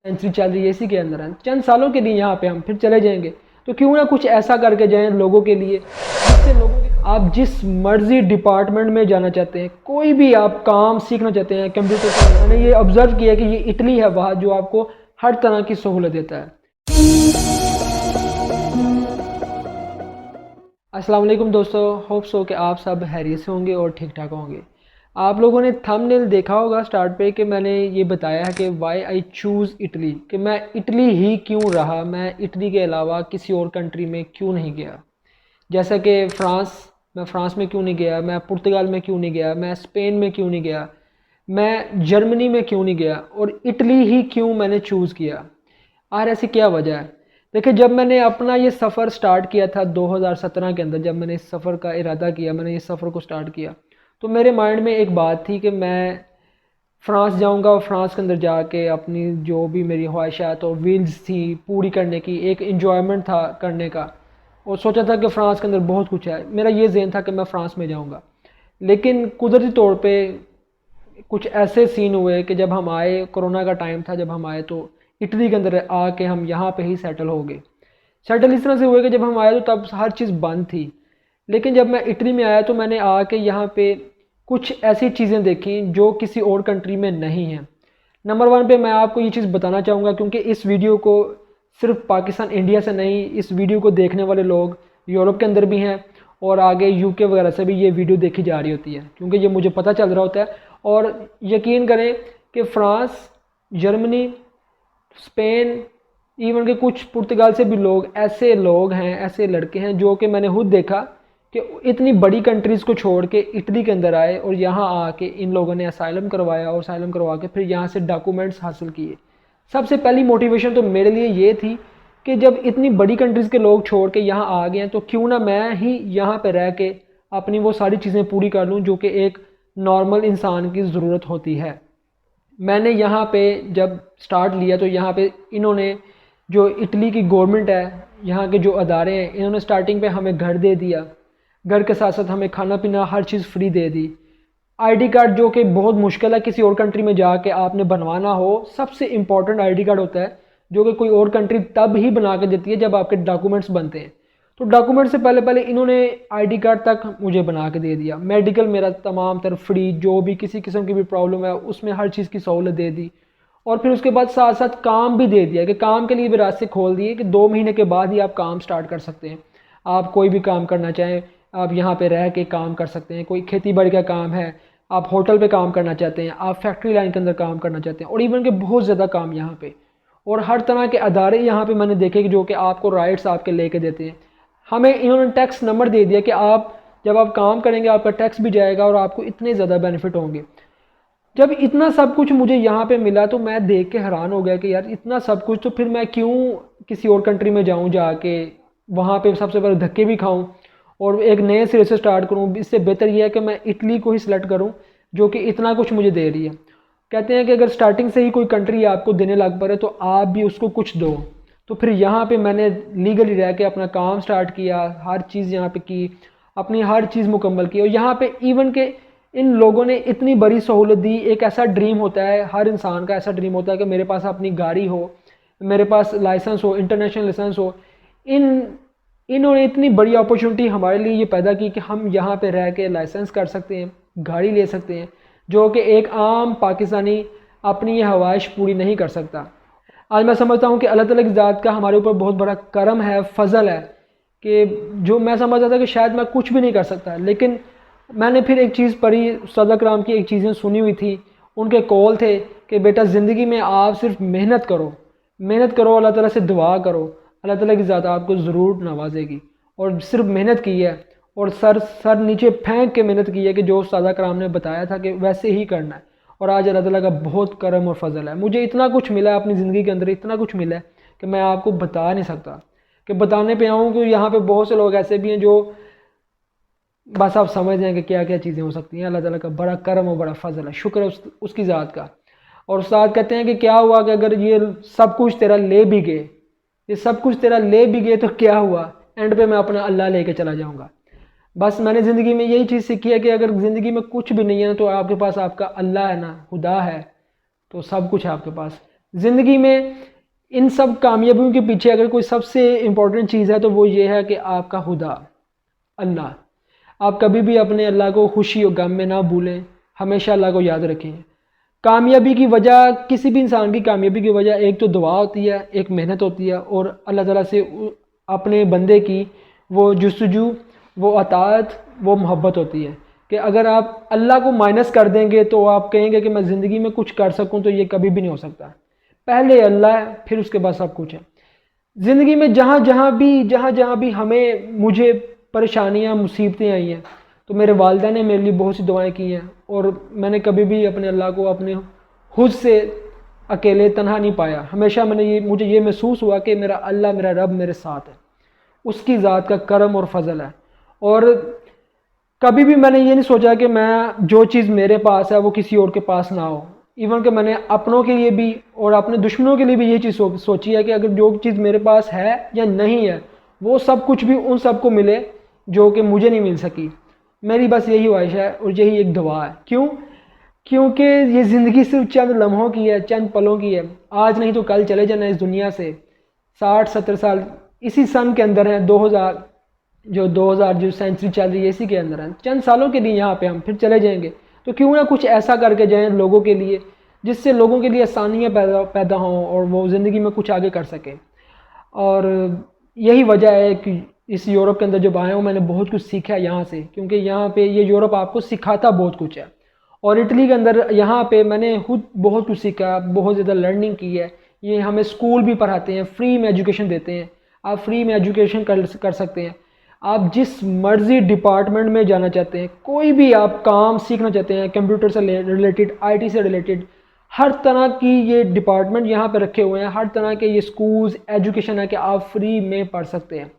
Century چل رہی ہے اسی کے اندر ہیں، چند سالوں کے لیے یہاں پہ ہم پھر چلے جائیں گے، تو کیوں نہ کچھ ایسا کر کے جائیں لوگوں کے لیے جس سے لوگوں کے آپ جس مرضی ڈپارٹمنٹ میں جانا چاہتے ہیں، کوئی بھی آپ کام سیکھنا چاہتے ہیں کمپیوٹر کا، میں نے یہ آبزرو کیا کہ یہ اٹلی ہے وہاں جو آپ کو ہر طرح کی سہولت دیتا ہے۔ السلام علیکم دوستو، ہوپ سو کہ آپ سب خیریت سے ہوں گے اور ٹھیک ٹھاک ہوں گے۔ آپ لوگوں نے تھم نیل دیکھا ہوگا سٹارٹ پہ کہ میں نے یہ بتایا ہے کہ وائی آئی چوز اٹلی، کہ میں اٹلی ہی کیوں رہا، میں اٹلی کے علاوہ کسی اور کنٹری میں کیوں نہیں گیا۔ جیسا کہ میں فرانس میں کیوں نہیں گیا، میں پرتگال میں کیوں نہیں گیا، میں اسپین میں کیوں نہیں گیا، میں جرمنی میں کیوں نہیں گیا، اور اٹلی ہی کیوں میں نے چوز کیا۔ آخر ایسی کیا وجہ ہے؟ دیکھیں، جب میں نے اپنا یہ سفر سٹارٹ کیا تھا 2017 کے اندر، جب میں نے اس سفر کا ارادہ کیا، میں نے اس سفر کو سٹارٹ کیا، تو میرے مائنڈ میں ایک بات تھی کہ میں فرانس جاؤں گا اور فرانس کے اندر جا کے اپنی جو بھی میری خواہشات اور ویلز تھی پوری کرنے کی، ایک انجوائمنٹ تھا کرنے کا، اور سوچا تھا کہ فرانس کے اندر بہت کچھ ہے، میرا یہ ذہن تھا کہ میں فرانس میں جاؤں گا۔ لیکن قدرتی طور پہ کچھ ایسے سین ہوئے کہ جب ہم آئے، کرونا کا ٹائم تھا، جب ہم آئے تو اٹلی کے اندر آ کے ہم یہاں پہ ہی سیٹل ہو گئے۔ سیٹل اس طرح سے ہوئے کہ جب ہم آئے تو تب ہر چیز بند تھی، لیکن جب میں اٹلی میں آیا تو میں نے آ کے یہاں پہ کچھ ایسی چیزیں دیکھیں جو کسی اور کنٹری میں نہیں ہیں۔ نمبر 1 پہ میں آپ کو یہ چیز بتانا چاہوں گا، کیونکہ اس ویڈیو کو صرف پاکستان انڈیا سے نہیں، اس ویڈیو کو دیکھنے والے لوگ یورپ کے اندر بھی ہیں اور آگے یو کے وغیرہ سے بھی یہ ویڈیو دیکھی جا رہی ہوتی ہے، کیونکہ یہ مجھے پتہ چل رہا ہوتا ہے۔ اور یقین کریں کہ فرانس، جرمنی، اسپین، ایون کہ کچھ پرتگال سے بھی لوگ ہیں، ایسے لڑکے ہیں جو کہ میں نے خود دیکھا کہ اتنی بڑی کنٹریز کو چھوڑ کے اٹلی کے اندر آئے اور یہاں آ کے ان لوگوں نے اسائلم کروایا، اور اسائلم کروا کے پھر یہاں سے ڈاکومنٹس حاصل کیے۔ سب سے پہلی موٹیویشن تو میرے لیے یہ تھی کہ جب اتنی بڑی کنٹریز کے لوگ چھوڑ کے یہاں آ گئے ہیں تو کیوں نہ میں ہی یہاں پہ رہ کے اپنی وہ ساری چیزیں پوری کر لوں جو کہ ایک نارمل انسان کی ضرورت ہوتی ہے۔ میں نے یہاں پہ جب سٹارٹ لیا تو یہاں پہ انہوں نے جو اٹلی کی گورنمنٹ ہے، یہاں کے جو ادارے ہیں، انہوں نے سٹارٹنگ پہ ہمیں گھر دے دیا، گھر کے ساتھ ساتھ ہمیں کھانا پینا ہر چیز free they the. I D card جو کہ بہت مشکل ہے کسی اور کنٹری میں جا کے آپ نے بنوانا ہو، سب سے امپورٹنٹ آئی ڈی کارڈ ہوتا ہے جو کہ کوئی اور کنٹری تب ہی بنا کے دیتی ہے جب آپ کے ڈاکومنٹس بنتے ہیں۔ تو ڈاکومنٹ سے پہلے انہوں نے آئی ڈی کارڈ تک مجھے بنا کے دے دیا، میڈیکل میرا تمام تر فری، جو بھی کسی قسم کی بھی پرابلم ہے اس میں ہر چیز کی سہولت دے دی، اور پھر اس کے بعد ساتھ ساتھ کام بھی دے دیا کہ کام کے لیے بھی راستے کھول دیے کہ 2 مہینے کے بعد ہی آپ کام سٹارٹ کر سکتے ہیں۔ آپ کوئی بھی کام کرنا چاہیں آپ یہاں پہ رہ کے کام کر سکتے ہیں، کوئی کھیتی باڑی کا کام ہے، آپ ہوٹل پہ کام کرنا چاہتے ہیں، آپ فیکٹری لائن کے اندر کام کرنا چاہتے ہیں، اور ایون کہ بہت زیادہ کام یہاں پہ، اور ہر طرح کے ادارے یہاں پہ میں نے دیکھے کہ جو کہ آپ کو رائٹس آپ کے لے کے دیتے ہیں۔ ہمیں انہوں نے ٹیکس نمبر دے دیا کہ آپ جب آپ کام کریں گے آپ کا ٹیکس بھی جائے گا اور آپ کو اتنے زیادہ بینیفٹ ہوں گے۔ جب اتنا سب کچھ مجھے یہاں پہ ملا تو میں دیکھ کے حیران ہو گیا کہ یار اتنا سب کچھ، تو پھر میں کیوں کسی اور کنٹری میں جاؤں، جا کے وہاں پہ سب سے پہلے دھکے بھی کھاؤں اور ایک نئے سرے سے سٹارٹ کروں۔ اس سے بہتر یہ ہے کہ میں اٹلی کو ہی سلیکٹ کروں جو کہ اتنا کچھ مجھے دے رہی ہے۔ کہتے ہیں کہ اگر سٹارٹنگ سے ہی کوئی کنٹری آپ کو دینے لگ پڑے تو آپ بھی اس کو کچھ دو، تو پھر یہاں پہ میں نے لیگلی رہ کے اپنا کام سٹارٹ کیا، ہر چیز یہاں پہ کی، اپنی ہر چیز مکمل کی، اور یہاں پہ ایون کہ ان لوگوں نے اتنی بڑی سہولت دی۔ ایک ایسا ڈریم ہوتا ہے، ہر انسان کا ایسا ڈریم ہوتا ہے کہ میرے پاس اپنی گاڑی ہو، میرے پاس لائسنس ہو، انٹرنیشنل لائسنس ہو۔ انہوں نے اتنی بڑی اپورچونٹی ہمارے لیے یہ پیدا کی کہ ہم یہاں پہ رہ کے لائسنس کر سکتے ہیں، گاڑی لے سکتے ہیں، جو کہ ایک عام پاکستانی اپنی یہ خواہش پوری نہیں کر سکتا۔ آج میں سمجھتا ہوں کہ اللہ تعالیٰ کی ذات کا ہمارے اوپر بہت بڑا کرم ہے، فضل ہے، کہ جو میں سمجھتا تھا کہ شاید میں کچھ بھی نہیں کر سکتا، لیکن میں نے پھر ایک چیز پڑھی، استاد اکرام کی ایک چیزیں سنی ہوئی تھی، ان کے کال تھے کہ بیٹا زندگی میں آپ صرف محنت کرو، محنت کرو، اللہ تعالیٰ سے دعا کرو، اللہ تعالیٰ کی ذات آپ کو ضرور نوازے گی۔ اور صرف محنت کی ہے، اور سر نیچے پھینک کے محنت کی ہے کہ جو استاد اکرام نے بتایا تھا کہ ویسے ہی کرنا ہے، اور آج اللہ تعالیٰ کا بہت کرم اور فضل ہے۔ مجھے اتنا کچھ ملا ہے اپنی زندگی کے اندر، اتنا کچھ ملا ہے کہ میں آپ کو بتا نہیں سکتا، کہ بتانے پہ آؤں کہ یہاں پہ بہت سے لوگ ایسے بھی ہیں جو بس آپ سمجھ جائیں کہ کیا کیا چیزیں ہو سکتی ہیں۔ اللہ تعالیٰ کا بڑا کرم اور بڑا فضل ہے، شکر ہے اس کی ذات کا۔ اور استاد کہتے ہیں کہ کیا ہوا کہ اگر یہ سب کچھ تیرا لے بھی گئے، یہ سب کچھ تیرا لے بھی گئے تو کیا ہوا، اینڈ پہ میں اپنا اللہ لے کے چلا جاؤں گا۔ بس میں نے زندگی میں یہی چیز سیکھی ہے کہ اگر زندگی میں کچھ بھی نہیں ہے تو آپ کے پاس آپ کا اللہ ہے نا، خدا ہے، تو سب کچھ ہے آپ کے پاس۔ زندگی میں ان سب کامیابیوں کے پیچھے اگر کوئی سب سے امپورٹنٹ چیز ہے تو وہ یہ ہے کہ آپ کا خدا، اللہ۔ آپ کبھی بھی اپنے اللہ کو خوشی اور غم میں نہ بھولیں، ہمیشہ اللہ کو یاد رکھیں۔ کامیابی کی وجہ، کسی بھی انسان کی کامیابی کی وجہ ایک تو دعا ہوتی ہے، ایک محنت ہوتی ہے، اور اللہ تعالیٰ سے اپنے بندے کی وہ جستجو، وہ اطاعت، وہ محبت ہوتی ہے کہ اگر آپ اللہ کو مائنس کر دیں گے تو آپ کہیں گے کہ میں زندگی میں کچھ کر سکوں، تو یہ کبھی بھی نہیں ہو سکتا۔ پہلے اللہ ہے، پھر اس کے بعد سب کچھ ہے۔ زندگی میں جہاں جہاں بھی مجھے پریشانیاں، مصیبتیں آئی ہیں، تو میرے والدہ نے میرے لیے بہت سی دعائیں کی ہیں، اور میں نے کبھی بھی اپنے اللہ کو اپنے خود سے اکیلے تنہا نہیں پایا۔ ہمیشہ مجھے یہ محسوس ہوا کہ میرا اللہ، میرا رب میرے ساتھ ہے، اس کی ذات کا کرم اور فضل ہے۔ اور کبھی بھی میں نے یہ نہیں سوچا کہ میں جو چیز میرے پاس ہے وہ کسی اور کے پاس نہ ہو۔ ایون کہ میں نے اپنوں کے لیے بھی اور اپنے دشمنوں کے لیے بھی یہ چیز سوچی ہے کہ اگر جو چیز میرے پاس ہے یا نہیں ہے، وہ سب کچھ بھی ان سب کو ملے جو کہ مجھے نہیں مل سکی۔ میری بس یہی خواہش ہے اور یہی ایک دعا ہے۔ کیونکہ یہ زندگی صرف چند لمحوں کی ہے، چند پلوں کی ہے۔ آج نہیں تو کل چلے جانا اس دنیا سے۔ 60-70 سال اسی سن کے اندر ہیں، 2000 جو سینچری چل رہی ہے اسی کے اندر ہیں۔ چند سالوں کے لیے یہاں پہ ہم پھر چلے جائیں گے، تو کیوں نہ کچھ ایسا کر کے جائیں لوگوں کے لیے، جس سے لوگوں کے لیے آسانیاں پیدا ہوں اور وہ زندگی میں کچھ آگے کر سکیں۔ اور یہی وجہ ہے کہ اس یورپ کے اندر جب آیا ہوں میں نے بہت کچھ سیکھا یہاں سے، کیونکہ یہاں پہ یہ یورپ آپ کو سکھاتا بہت کچھ ہے۔ اور اٹلی کے اندر یہاں پہ میں نے خود بہت کچھ سیکھا، بہت زیادہ لرننگ کی ہے۔ یہ ہمیں اسکول بھی پڑھاتے ہیں، فری میں ایجوکیشن دیتے ہیں، آپ فری میں ایجوکیشن کر سکتے ہیں۔ آپ جس مرضی ڈپارٹمنٹ میں جانا چاہتے ہیں، کوئی بھی آپ کام سیکھنا چاہتے ہیں، کمپیوٹر سے ریلیٹڈ، آئی ٹی سے ریلیٹڈ، ہر طرح کی یہ ڈپارٹمنٹ یہاں پہ رکھے ہوئے ہیں، ہر طرح کے یہ سکولز ایجوکیشن ہے کہ آپ فری میں پڑھ سکتے ہیں۔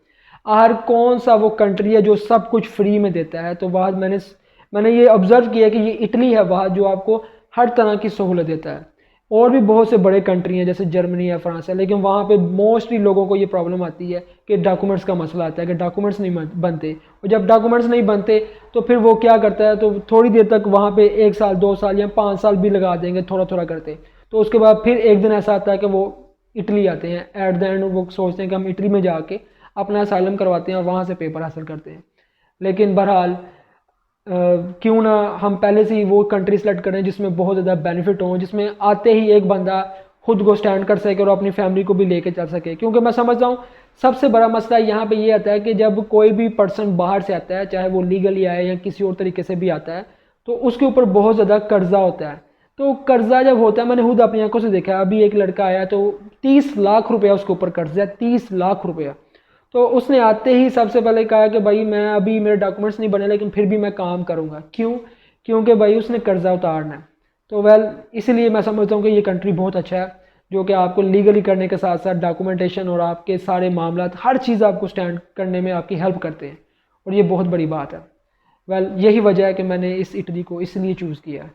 ہر کون سا وہ کنٹری ہے جو سب کچھ فری میں دیتا ہے، تو بعد میں نے یہ آبزرو کیا کہ یہ اٹلی ہے وہاں جو آپ کو ہر طرح کی سہولت دیتا ہے۔ اور بھی بہت سے بڑے کنٹری ہیں جیسے جرمنی یا فرانس ہے، لیکن وہاں پہ موسٹلی لوگوں کو یہ پرابلم آتی ہے کہ ڈاکومنٹس کا مسئلہ آتا ہے کہ ڈاکومنٹس نہیں بنتے، اور جب ڈاکومنٹس نہیں بنتے تو پھر وہ کیا کرتا ہے، تو تھوڑی دیر تک وہاں پہ 1 سال 2 سال یا 5 سال بھی لگا دیں گے تھوڑا تھوڑا کرتے، تو اس کے بعد پھر ایک دن ایسا آتا ہے کہ وہ اٹلی آتے ہیں، ایٹ دا اینڈ وہ سوچتے ہیں کہ ہم اٹلی میں جا کے اپنا اسائلم کرواتے ہیں اور وہاں سے پیپر حاصل کرتے ہیں۔ لیکن بہرحال کیوں نہ ہم پہلے سے ہی وہ کنٹری سلیکٹ کریں جس میں بہت زیادہ بینیفٹ ہوں، جس میں آتے ہی ایک بندہ خود کو سٹینڈ کر سکے اور اپنی فیملی کو بھی لے کے چل سکے۔ کیونکہ میں سمجھتا ہوں سب سے بڑا مسئلہ یہاں پہ یہ آتا ہے کہ جب کوئی بھی پرسن باہر سے آتا ہے، چاہے وہ لیگلی آئے یا کسی اور طریقے سے بھی آتا ہے، تو اس کے اوپر بہت زیادہ قرضہ ہوتا ہے۔ تو قرضہ جب ہوتا ہے، میں نے خود اپنی آنکھوں سے دیکھا ہے، ابھی ایک لڑکا آیا تو 30 لاکھ روپیہ اس کے اوپر قرض ہے، 30 لاکھ روپیہ۔ تو اس نے آتے ہی سب سے پہلے کہا کہ بھائی میں ابھی میرے ڈاکومنٹس نہیں بنے لیکن پھر بھی میں کام کروں گا۔ کیونکہ بھائی اس نے قرضہ اتارنا ہے۔ تو اسی لیے میں سمجھتا ہوں کہ یہ کنٹری بہت اچھا ہے، جو کہ آپ کو لیگلی کرنے کے ساتھ ساتھ ڈاکومنٹیشن اور آپ کے سارے معاملات، ہر چیز آپ کو سٹینڈ کرنے میں آپ کی ہیلپ کرتے ہیں، اور یہ بہت بڑی بات ہے۔ یہی وجہ ہے کہ میں نے اس اٹلی کو اس لیے چوز کیا ہے۔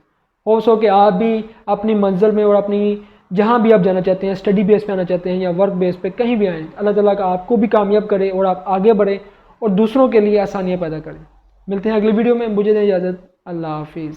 ہو سو کہ آپ بھی اپنی منزل میں اور اپنی جہاں بھی آپ جانا چاہتے ہیں، اسٹڈی بیس پہ آنا چاہتے ہیں یا ورک بیس پہ، کہیں بھی آئیں، اللہ تعالیٰ کا آپ کو بھی کامیاب کرے اور آپ آگے بڑھیں اور دوسروں کے لیے آسانیاں پیدا کریں۔ ملتے ہیں اگلی ویڈیو میں، مجھے دیں اجازت، اللہ حافظ۔